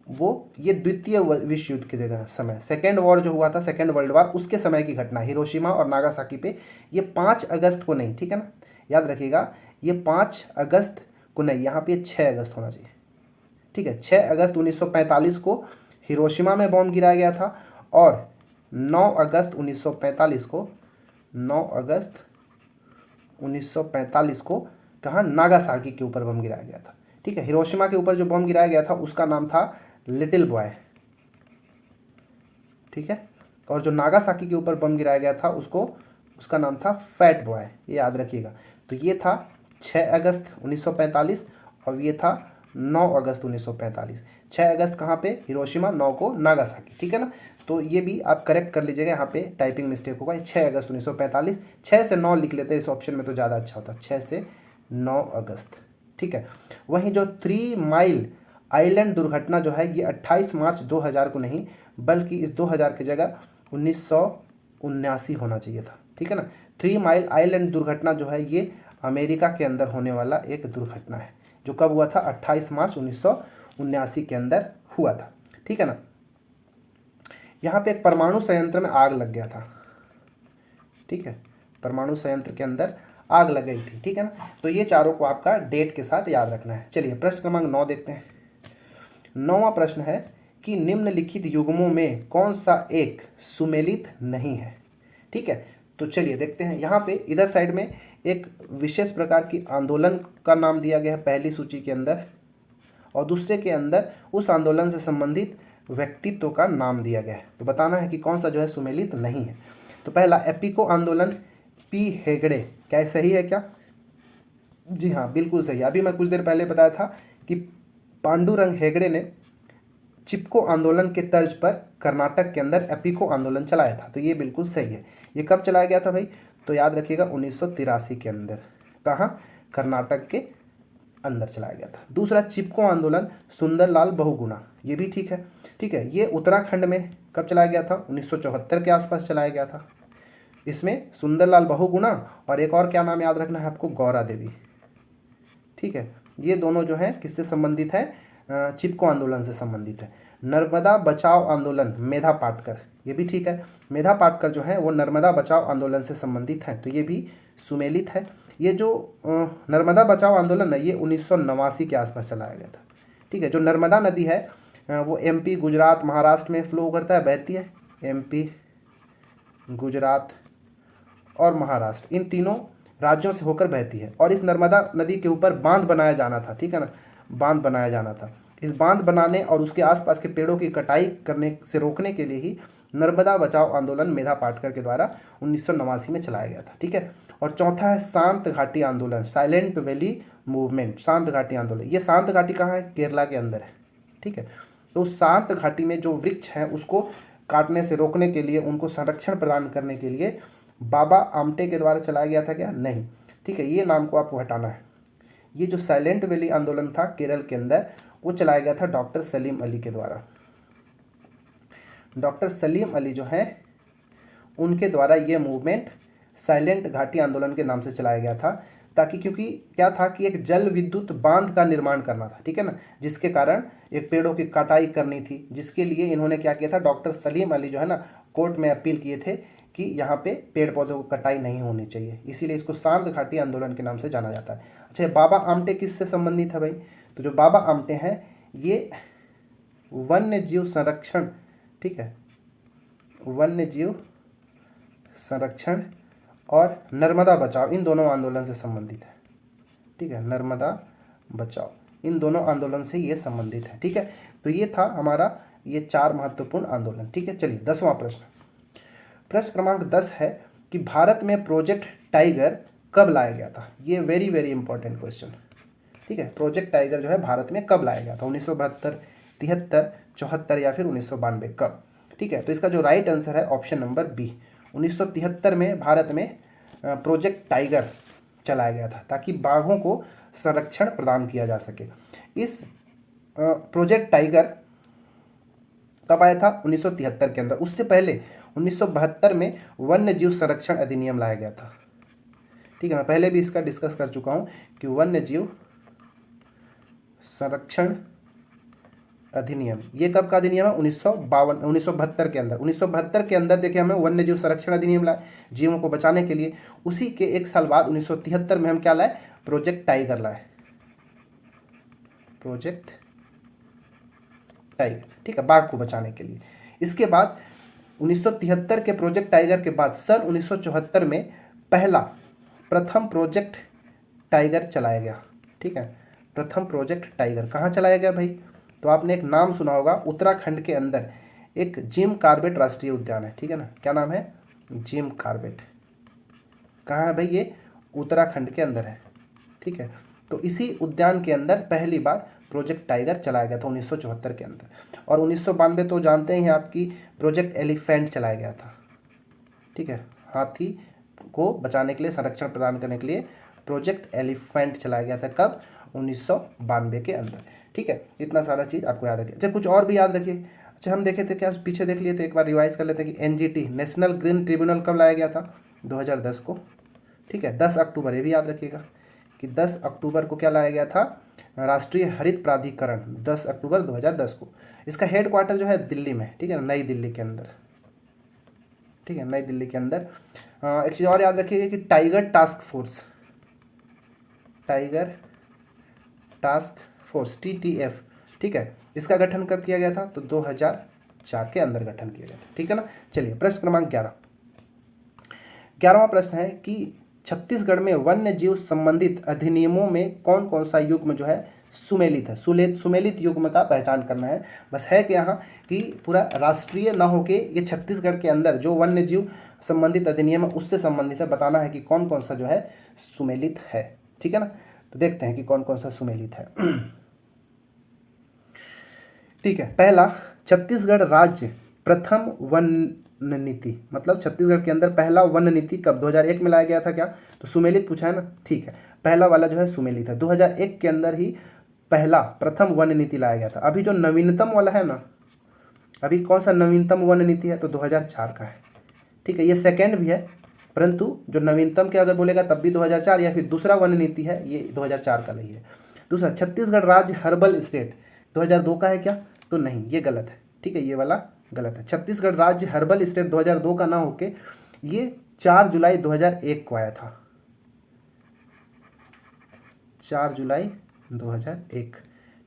वो ये द्वितीय विश्व युद्ध के जगह समय, सेकेंड वॉर जो हुआ था, सेकेंड वर्ल्ड वॉर, उसके समय की घटना हिरोशिमा और नागासाकी पे। ये 5 अगस्त को नहीं, ठीक है ना, याद रखिएगा, ये 5 अगस्त को नहीं, यहाँ पे 6 अगस्त होना चाहिए। ठीक है, 6 अगस्त 1945 को हिरोशिमा में बॉम्ब गिराया गया था और 9 अगस्त 1945 को, 9 अगस्त 1945 को कहाँ, नागासाकी के ऊपर बम गिराया गया था। ठीक है, हिरोशिमा के ऊपर जो बम गिराया गया था उसका नाम था लिटिल बॉय। ठीक है, और जो नागासाकी के ऊपर बम गिराया गया था उसका नाम था फैट बॉय, ये याद रखिएगा। तो ये था 6 अगस्त 1945 और ये था 9 अगस्त 1945। 6 अगस्त कहाँ पे, हिरोशिमा, 9 को नागासाकी। ठीक है ना, तो ये भी आप करेक्ट कर लीजिएगा, यहाँ पे टाइपिंग मिस्टेक होगा, 6 अगस्त 1945। 6 से 9 लिख लेते हैं इस ऑप्शन में तो ज़्यादा अच्छा होता, 6 से 9 अगस्त। ठीक है, वहीं जो 3 माइल आइलैंड दुर्घटना जो है ये 28 मार्च 2000 को नहीं बल्कि इस 2000 की जगह 1979 होना चाहिए था। ठीक है ना, 3 माइल आइलैंड दुर्घटना जो है ये अमेरिका के अंदर होने वाला एक दुर्घटना है जो कब हुआ था, 28 मार्च 1979 के अंदर हुआ था। ठीक है ना, यहाँ पे एक परमाणु संयंत्र में आग लग गया था। ठीक है, परमाणु संयंत्र के अंदर आग लग गई थी। ठीक है ना, तो ये चारों को आपका डेट के साथ याद रखना है। चलिए प्रश्न क्रमांक 9 देखते हैं। 9वां प्रश्न है कि निम्नलिखित युग्मों में कौन सा एक सुमेलित नहीं है। ठीक है, तो चलिए देखते हैं। यहाँ पे इधर साइड में एक विशेष प्रकार की आंदोलन का नाम दिया गया है पहली सूची के अंदर, और दूसरे के अंदर उस आंदोलन से संबंधित व्यक्तित्व का नाम दिया गया है। तो बताना है कि कौन सा जो है सुमेलित नहीं है। तो पहला एपिको आंदोलन, पी हेगड़े, क्या सही है क्या? जी हाँ, बिल्कुल सही। अभी मैं कुछ देर पहले बताया था कि पांडुरंग हेगड़े ने चिपको आंदोलन के तर्ज पर कर्नाटक के अंदर एपिको आंदोलन चलाया था। तो ये बिल्कुल सही है। ये कब चलाया गया था भाई? तो याद रखिएगा 1983 के अंदर। कहाँ? कर्नाटक के अंदर चलाया गया था। दूसरा चिपको आंदोलन, सुंदरलाल बहुगुणा, ये भी ठीक है। ठीक है, ये उत्तराखंड में कब चलाया गया था? 1974 के आसपास चलाया गया था। इसमें सुंदरलाल बहुगुणा और एक और क्या नाम याद रखना है आपको? गौरा देवी। ठीक है, ये दोनों जो है किससे संबंधित है? चिपको आंदोलन से संबंधित है। नर्मदा बचाओ आंदोलन, मेधा पाटकर, ये भी ठीक है। मेधा पाटकर जो है वो नर्मदा बचाओ आंदोलन से संबंधित है, तो ये भी सुमेलित है। ये जो नर्मदा बचाओ आंदोलन है ये 1989 के आसपास चलाया गया था। ठीक है, जो नर्मदा नदी है वो एमपी, गुजरात, महाराष्ट्र में फ्लो करता है, बहती है। एमपी, गुजरात और महाराष्ट्र, इन तीनों राज्यों से होकर बहती है। और इस नर्मदा नदी के ऊपर बांध बनाया जाना था। ठीक है ना, बांध बनाया जाना था। इस बांध बनाने और उसके आसपास के पेड़ों की कटाई करने से रोकने के लिए ही नर्मदा बचाओ आंदोलन मेधा पाटकर के द्वारा 1989 में चलाया गया था। ठीक है, और चौथा है शांत घाटी आंदोलन, साइलेंट वैली मूवमेंट, शांत घाटी आंदोलन। ये शांत घाटी कहाँ है? केरला के अंदर है। ठीक है, तो शांत घाटी में जो वृक्ष हैं उसको काटने से रोकने के लिए, उनको संरक्षण प्रदान करने के लिए बाबा आमटे के द्वारा चलाया गया था क्या? नहीं। ठीक है, ये नाम को आपको हटाना है। ये जो साइलेंट वैली आंदोलन था केरल के अंदर, वो चलाया गया था डॉक्टर सलीम अली के द्वारा। डॉक्टर सलीम अली जो है उनके द्वारा ये मूवमेंट साइलेंट घाटी आंदोलन के नाम से चलाया गया था, ताकि क्योंकि क्या था कि एक जल विद्युत बांध का निर्माण करना था। ठीक है ना, जिसके कारण एक पेड़ों की कटाई करनी थी, जिसके लिए इन्होंने क्या किया था? डॉक्टर सलीम अली जो है ना कोर्ट में अपील किए थे कि यहाँ पे पेड़ पौधों को कटाई नहीं होनी चाहिए, इसीलिए इसको शांत घाटी आंदोलन के नाम से जाना जाता है। अच्छा, बाबा आमटे किससे संबंधित है भाई? तो जो बाबा आमटे हैं ये वन्य जीव संरक्षण, ठीक है, वन्य जीव संरक्षण और नर्मदा बचाओ, इन दोनों आंदोलन से संबंधित है। ठीक है, नर्मदा बचाओ, इन दोनों आंदोलन से ये संबंधित है। ठीक है, तो ये था हमारा ये 4 महत्वपूर्ण आंदोलन। ठीक है, चलिए 10वां प्रश्न। प्रश्न क्रमांक 10 है कि भारत में प्रोजेक्ट टाइगर कब लाया गया था? ये वेरी वेरी इंपॉर्टेंट क्वेश्चन। ठीक है, प्रोजेक्ट टाइगर जो है भारत में कब लाया गया था? 1972, 73, 74 या फिर 1992, कब? ठीक है, तो इसका जो राइट आंसर है ऑप्शन नंबर बी, 1973 में भारत में प्रोजेक्ट टाइगर चलाया गया था, ताकि बाघों को संरक्षण प्रदान किया जा सके। इस प्रोजेक्ट टाइगर कब आया था? 1973 के अंदर। उससे पहले 1972 में वन्य जीव संरक्षण अधिनियम लाया गया था। ठीक है, मैं पहले भी इसका डिस्कस कर चुका हूं कि वन्य जीव संरक्षण अधिनियम, ये कब का अधिनियम है? 1972 के अंदर। 1972 के अंदर देखिए हमें वन्य जीव संरक्षण अधिनियम लाए जीवों को बचाने के लिए। उसी के एक साल बाद 1973 में हम क्या लाए? प्रोजेक्ट टाइगर लाए, प्रोजेक्ट टाइगर। ठीक है, बाघ को बचाने के लिए। इसके बाद 1973 के प्रोजेक्ट टाइगर के बाद सन 1974 में प्रथम प्रोजेक्ट टाइगर चलाया गया। ठीक है, प्रथम प्रोजेक्ट टाइगर कहाँ चलाया गया भाई? तो आपने एक नाम सुना होगा, उत्तराखंड के अंदर एक जिम कॉर्बेट राष्ट्रीय उद्यान है। ठीक है ना, क्या नाम है? Jim Corbett. कहाँ है भाई? ये उत्तराखंड के अंदर है। ठीक है, तो इसी उद्यान के अंदर पहली बार प्रोजेक्ट टाइगर चलाया गया था 1974 के अंदर। और 1992 तो जानते ही हैं आपकी प्रोजेक्ट एलिफेंट चलाया गया था। ठीक है, हाथी को बचाने के लिए, संरक्षण प्रदान करने के लिए प्रोजेक्ट एलिफेंट चलाया गया था। कब? 1992 के अंदर। ठीक है, इतना सारा चीज़ आपको याद रखिए। अच्छा, कुछ और भी याद रखिए। अच्छा, हम देखे थे क्या, पीछे देख लिए थे, एक बार रिवाइज कर लेते हैं कि एनजीटी नेशनल ग्रीन ट्रिब्यूनल कब लाया गया था? 2010 को। ठीक है, 10 अक्टूबर, ये भी याद रखिएगा कि 10 अक्टूबर को क्या लाया गया था? राष्ट्रीय हरित प्राधिकरण, 10 अक्टूबर 2010 को। इसका हेड क्वार्टर जो है दिल्ली में। ठीक है, नई दिल्ली के अंदर। ठीक है, नई दिल्ली के अंदर। एक चीज़ और याद रखिएगा कि tiger task force, tiger task force TTF ठीक है। इसका गठन कब किया गया था? तो 2004 के अंदर गठन किया गया था, ठीक है ना। चलिए प्रश्न क्रमांक 11वां प्रश्न है कि छत्तीसगढ़ में वन्य जीव संबंधित अधिनियमों में कौन कौन सा युग्म जो है सुमेलित है। सुमेलित युग्म का पहचान करना है। बस है कि यहाँ कि पूरा राष्ट्रीय ना होके ये छत्तीसगढ़ के अंदर जो वन्य जीव संबंधित अधिनियम है उससे संबंधित है, बताना है कि कौन कौन सा जो है सुमेलित है, ठीक है ना। तो देखते हैं कि कौन कौन सा सुमेलित है। ठीक है, पहला, छत्तीसगढ़ राज्य प्रथम वन नीति, मतलब छत्तीसगढ़ के अंदर पहला वन नीति कब 2001 में लाया गया था क्या? तो सुमेलित पूछा है ना, ठीक है, पहला वाला जो है सुमेलित है। 2001 के अंदर ही पहला प्रथम वन नीति लाया गया था। अभी जो नवीनतम वाला है ना, अभी कौन सा नवीनतम वन नीति है? तो 2004 का है, ठीक है। ये सेकेंड भी है, परंतु जो नवीनतम के अगर बोलेगा तब भी 2004, या फिर दूसरा वन नीति है ये 2004 का नहीं है। दूसरा, छत्तीसगढ़ राज्य हर्बल स्टेट 2002 का है क्या? तो नहीं, ये गलत है, ठीक है, ये वाला गलत है। छत्तीसगढ़ राज्य हर्बल स्टेट 2002 का ना होके ये 4 जुलाई 2001 को आया था, 4 जुलाई 2001,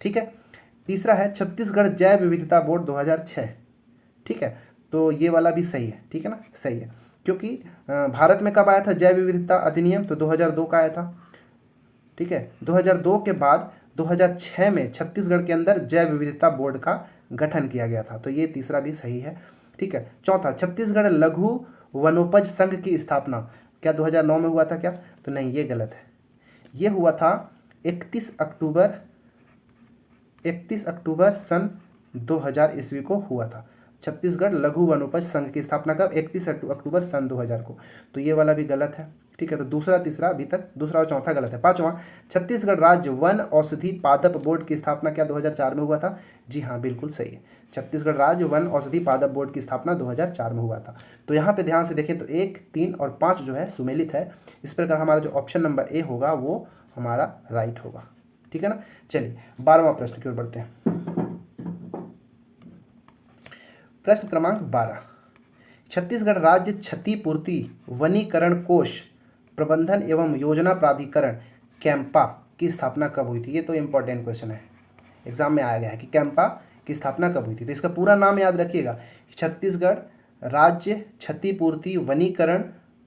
ठीक है। तीसरा है छत्तीसगढ़ जैव विविधता बोर्ड 2006, ठीक है, तो ये वाला भी सही है, ठीक है ना, सही है, क्योंकि भारत में कब आया था जैव विविधता अधिनियम? तो 2002 का आया था, ठीक है। 2002 के बाद 2006 में छत्तीसगढ़ के अंदर जैव विविधता बोर्ड का गठन किया गया था, तो ये तीसरा भी सही है, ठीक है। चौथा, छत्तीसगढ़ लघु वनोपज संघ की स्थापना क्या 2009 में हुआ था क्या? तो नहीं, ये गलत है, ये हुआ था 31 अक्टूबर सन 2000 ईस्वी को हुआ था। छत्तीसगढ़ लघु वनोपज संघ की स्थापना कब? 31 अक्टूबर सन 2000 को, तो ये वाला भी गलत है, ठीक है। तो दूसरा तीसरा अभी तक दूसरा और चौथा गलत है। पांचवा, छत्तीसगढ़ राज्य वन औषधि पादप बोर्ड की स्थापना क्या 2004 में हुआ था? जी हाँ, बिल्कुल सही है, छत्तीसगढ़ राज्य वन औषधि पादप बोर्ड की स्थापना 2004 में हुआ था। तो यहाँ पे ध्यान से देखें तो 1, 3 और 5 जो है सुमेलित है। इस प्रकार हमारा जो ऑप्शन नंबर ए होगा वो हमारा राइट होगा, ठीक है ना। चलिए 12वां प्रश्न की ओर बढ़ते हैं। प्रश्न क्रमांक 12, छत्तीसगढ़ राज्य क्षतिपूर्ति वनीकरण कोष प्रबंधन एवं योजना प्राधिकरण कैंपा की स्थापना कब हुई थी? ये तो इंपॉर्टेंट क्वेश्चन है, एग्जाम में आया गया है कि कैंपा की स्थापना कब हुई थी। तो इसका पूरा नाम याद रखिएगा, छत्तीसगढ़ राज्य क्षतिपूर्ति वनीकरण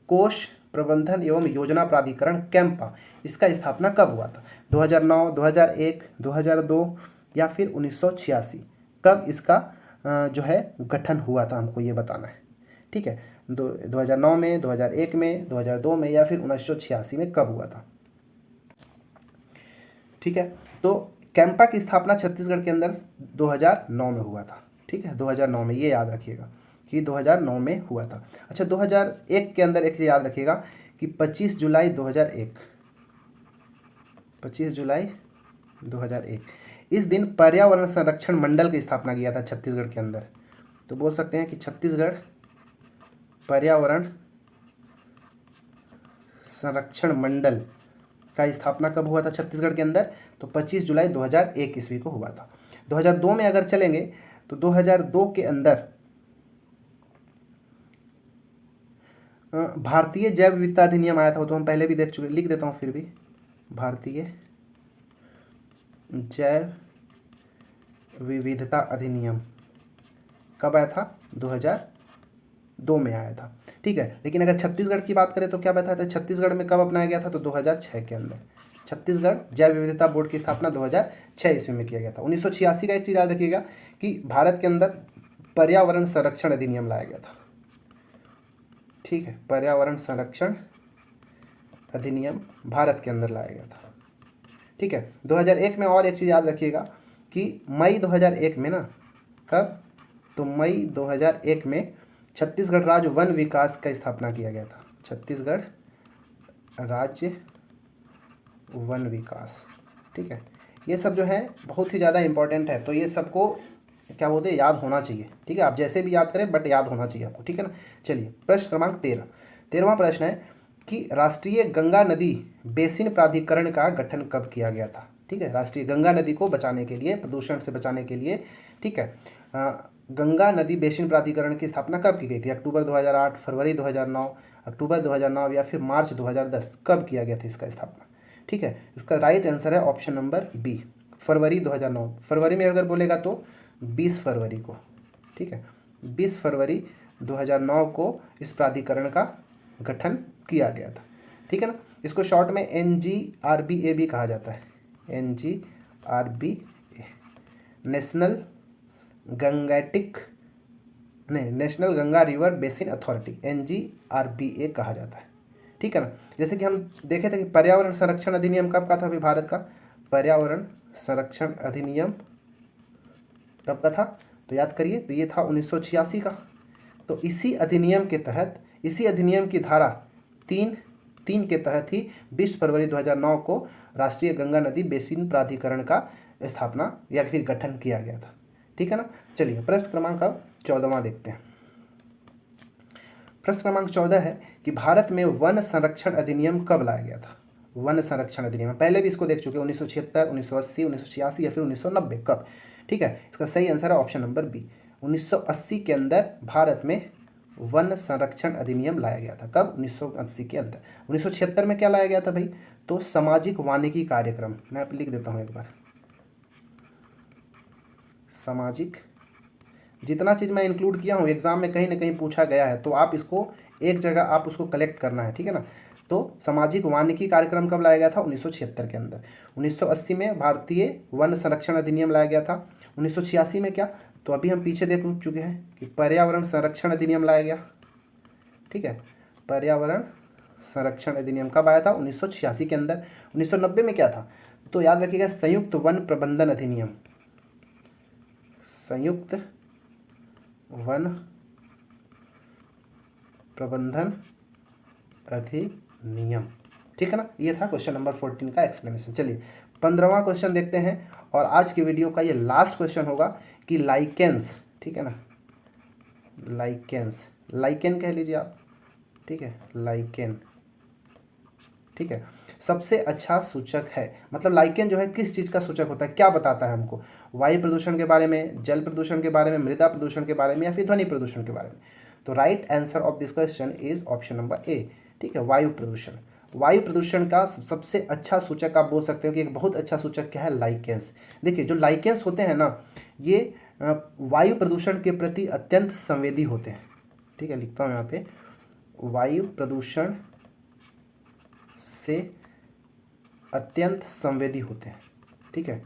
कोष प्रबंधन एवं योजना प्राधिकरण कैंपा, इसका स्थापना कब हुआ था? 2009, 2001, 2002 या फिर 1986? कब इसका जो है गठन हुआ था, हमको ये बताना है, ठीक है। 2009 में, 2001 में, 2002 में या फिर 1986 में कब हुआ था, ठीक है। तो कैंपा की स्थापना छत्तीसगढ़ के अंदर 2009 में हुआ था, ठीक है, 2009 में, ये याद रखिएगा कि 2009 में हुआ था। अच्छा, 2001 के अंदर एक चीज़ याद रखिएगा कि 25 जुलाई 2001, 25 जुलाई 2001 इस दिन पर्यावरण संरक्षण मंडल की स्थापना किया था छत्तीसगढ़ के अंदर। तो बोल सकते हैं कि छत्तीसगढ़ पर्यावरण संरक्षण मंडल का स्थापना कब हुआ था छत्तीसगढ़ के अंदर? तो 25 जुलाई 2001 ईस्वी को हुआ था। 2002 में अगर चलेंगे तो 2002 के अंदर भारतीय जैव विविधता अधिनियम आया था, वो तो हम पहले भी देख चुके, लिख देता हूँ फिर भी, भारतीय जैव विविधता अधिनियम कब आया था? 2002 में आया था, ठीक है। लेकिन अगर छत्तीसगढ़ की बात करें तो क्या बताया था छत्तीसगढ़ में कब अपनाया गया था? तो 2006 के अंदर छत्तीसगढ़ जैव विविधता बोर्ड की स्थापना 2006 ईस्वी में किया गया था। 1986 का एक चीज़ याद रखिएगा कि भारत के अंदर पर्यावरण संरक्षण अधिनियम लाया गया था, ठीक है, पर्यावरण संरक्षण अधिनियम भारत के अंदर लाया गया था, ठीक है। 2001 में और एक चीज़ याद रखिएगा कि मई 2001 में ना, कब? तो मई 2001 में छत्तीसगढ़ राज्य वन विकास का स्थापना किया गया था, छत्तीसगढ़ राज्य वन विकास, ठीक है। ये सब जो है बहुत ही ज़्यादा इंपॉर्टेंट है, तो ये सबको क्या बोलते हैं, याद होना चाहिए, ठीक है। आप जैसे भी याद करें बट याद होना चाहिए आपको, ठीक है ना। चलिए प्रश्न क्रमांक 13वां प्रश्न है कि राष्ट्रीय गंगा नदी बेसिन प्राधिकरण का गठन कब किया गया था? ठीक है, राष्ट्रीय गंगा नदी को बचाने के लिए, प्रदूषण से बचाने के लिए, ठीक है, गंगा नदी बेसिन प्राधिकरण की स्थापना कब की गई थी? अक्टूबर 2008, फरवरी 2009, अक्टूबर 2009 या फिर मार्च 2010? कब किया गया था इसका स्थापना? ठीक है, इसका राइट आंसर है ऑप्शन नंबर बी, फरवरी 2009, फरवरी में अगर बोलेगा तो 20 फरवरी को, ठीक है, 20 फरवरी 2009 को इस प्राधिकरण का गठन किया गया था, ठीक है ना। इसको शॉर्ट में NGRBA भी कहा जाता है, NGRBA, national Ganga river basin authority, NGRBA कहा जाता है, ठीक है ना। जैसे कि हम देखे थे कि पर्यावरण संरक्षण अधिनियम कब का था अभी भारत का, पर्यावरण संरक्षण अधिनियम कब का था, तो याद करिए, तो ये था 1986 का। तो इसी अधिनियम के तहत, इसी अधिनियम की धारा 3 के तहत ही 20 फरवरी 2009 को राष्ट्रीय गंगा नदी बेसिन प्राधिकरण का स्थापना या फिर गठन किया गया था, ठीक है ना। चलिए प्रश्न क्रमांक अब 14वां देखते हैं। प्रश्न क्रमांक 14 है कि भारत में वन संरक्षण अधिनियम कब लाया गया था। वन संरक्षण अधिनियम पहले भी इसको देख चुके, 1976, 1980, 1986 या फिर 1990, कब, ठीक है। इसका सही आंसर है ऑप्शन नंबर बी, 1980 के अंदर भारत में वन संरक्षण अधिनियम लाया गया था। कब, 1980 के अंदर। 1976 में क्या लाया गया था भाई, तो सामाजिक वानिकी कार्यक्रम, मैं आप लिख देता हूँ एक बार, सामाजिक, जितना चीज़ मैं इंक्लूड किया हूँ एग्जाम में कहीं ना कहीं पूछा गया है, तो आप इसको एक जगह आप उसको कलेक्ट करना है, ठीक है ना। तो सामाजिक वानिकी कार्यक्रम कब लाया गया था, 1976 के अंदर। 1980 में भारतीय वन संरक्षण अधिनियम लाया गया था। 1986 में क्या, तो अभी हम पीछे देख चुके हैं कि पर्यावरण संरक्षण अधिनियम लाया गया, ठीक है। पर्यावरण संरक्षण अधिनियम कब आया था, 1986 के अंदर। 1990 में क्या था, तो याद रखिएगा संयुक्त वन प्रबंधन अधिनियम, संयुक्त वन प्रबंधन अधिनियम, ठीक है ना। ये था क्वेश्चन नंबर 14 का एक्सप्लेनेशन। चलिए 15वां क्वेश्चन देखते हैं, और आज के वीडियो का ये लास्ट क्वेश्चन होगा कि लाइकेंस, ठीक है ना, लाइकेंस, लाइकेन कह लीजिए आप, ठीक है, लाइकेन, ठीक है, सबसे अच्छा सूचक है। मतलब लाइकेन जो है किस चीज़ का सूचक होता है, क्या बताता है हमको, वायु प्रदूषण के बारे में, जल प्रदूषण के बारे में, मृदा प्रदूषण के बारे में, या फिर ध्वनि प्रदूषण के बारे में। तो right answer of this question is option number A, ठीक है, वायु प्रदूषण। वायु प्रदूषण का सबसे अच्छा सूचक आप बोल सकते हो कि एक बहुत अच्छा सूचक क्या है, लाइकेंस। देखिए जो लाइकेंस होते हैं ना, ये वायु प्रदूषण के प्रति अत्यंत संवेदी होते हैं, ठीक है, लिखता हूँ यहाँ पे, वायु प्रदूषण से अत्यंत संवेदी होते हैं, ठीक है।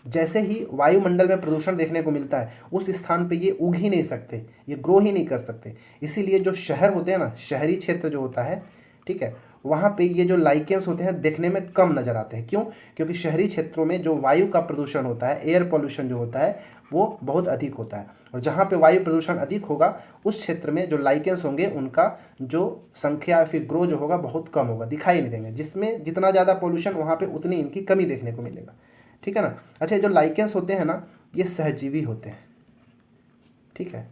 जैसे ही वायुमंडल में प्रदूषण देखने को मिलता है, उस स्थान पे ये उग ही नहीं सकते, ये ग्रो ही नहीं कर सकते। इसीलिए जो शहर होते हैं ना, शहरी क्षेत्र जो होता है, ठीक है, वहाँ पे ये जो लाइकेंस होते हैं देखने में कम नज़र आते हैं। क्यों, क्योंकि शहरी क्षेत्रों में जो वायु का प्रदूषण होता है, एयर पॉल्यूशन जो होता है, वो बहुत अधिक होता है, और जहाँ पे वायु प्रदूषण अधिक होगा उस क्षेत्र में जो लाइकेंस होंगे उनका जो संख्या या फिर ग्रो जो होगा बहुत कम होगा, दिखाई नहीं देंगे। जिसमें जितना ज़्यादा पॉल्यूशन वहाँ पे उतनी इनकी कमी देखने को मिलेगा, ठीक है ना। अच्छा, जो लाइकेंस होते हैं ना, ये सहजीवी होते हैं, ठीक है,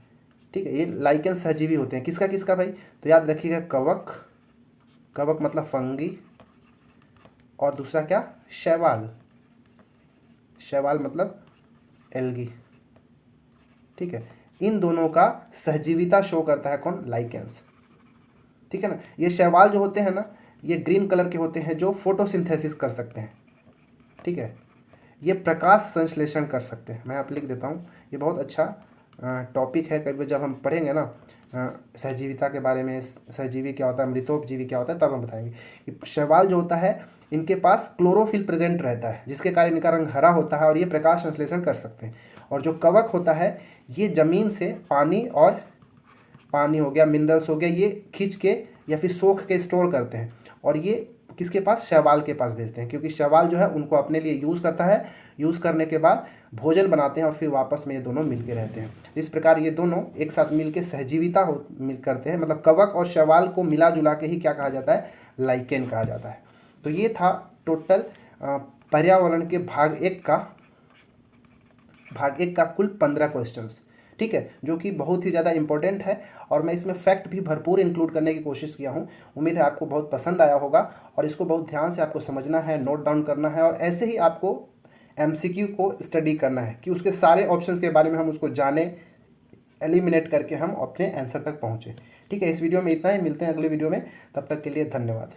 ठीक है, ये लाइकेंस सहजीवी होते हैं। किसका किसका भाई, तो याद रखिएगा कवक, कवक मतलब फंगी, और दूसरा क्या, शैवाल, शैवाल मतलब एल्गी, ठीक है। इन दोनों का सहजीविता शो करता है कौन, लाइकेंस, ठीक है ना। ये शैवाल जो होते हैं ना, ये ग्रीन कलर के होते हैं जो फोटोसिंथेसिस कर सकते हैं, ठीक है, ये प्रकाश संश्लेषण कर सकते हैं। मैं आप लिख देता हूँ, ये बहुत अच्छा टॉपिक है, कभी जब हम पढ़ेंगे ना सहजीविता के बारे में, सहजीवी क्या होता है, मृतोपजीवी क्या होता है, तब हम बताएंगे कि शैवाल जो होता है इनके पास क्लोरोफिल प्रेजेंट रहता है, जिसके कारण इनका रंग हरा होता है और ये प्रकाश संश्लेषण कर सकते हैं। और जो कवक होता है, ये ज़मीन से पानी, और पानी हो गया, मिनरल्स हो गया, ये खींच के या फिर सोख के स्टोर करते हैं, और ये किसके पास, शैवाल के पास भेजते हैं, क्योंकि शैवाल जो है उनको अपने लिए यूज़ करता है, यूज़ करने के बाद भोजन बनाते हैं, और फिर वापस में ये दोनों मिलके रहते हैं। इस प्रकार ये दोनों एक साथ मिलके सहजीविता करते हैं। मतलब कवक और शैवाल को मिला जुला के ही क्या कहा जाता है, लाइकेन कहा जाता है। तो ये था टोटल पर्यावरण के भाग एक का कुल 15 क्वेश्चंस, ठीक है, जो कि बहुत ही ज़्यादा इंपॉर्टेंट है, और मैं इसमें फैक्ट भी भरपूर इंक्लूड करने की कोशिश किया हूँ। उम्मीद है आपको बहुत पसंद आया होगा, और इसको बहुत ध्यान से आपको समझना है, नोट डाउन करना है, और ऐसे ही आपको MCQ को स्टडी करना है कि उसके सारे ऑप्शंस के बारे में हम उसको जाने, एलिमिनेट करके हम अपने आंसर तक पहुँचे, ठीक है। इस वीडियो में इतना ही, मिलते हैं अगले वीडियो में, तब तक के लिए धन्यवाद।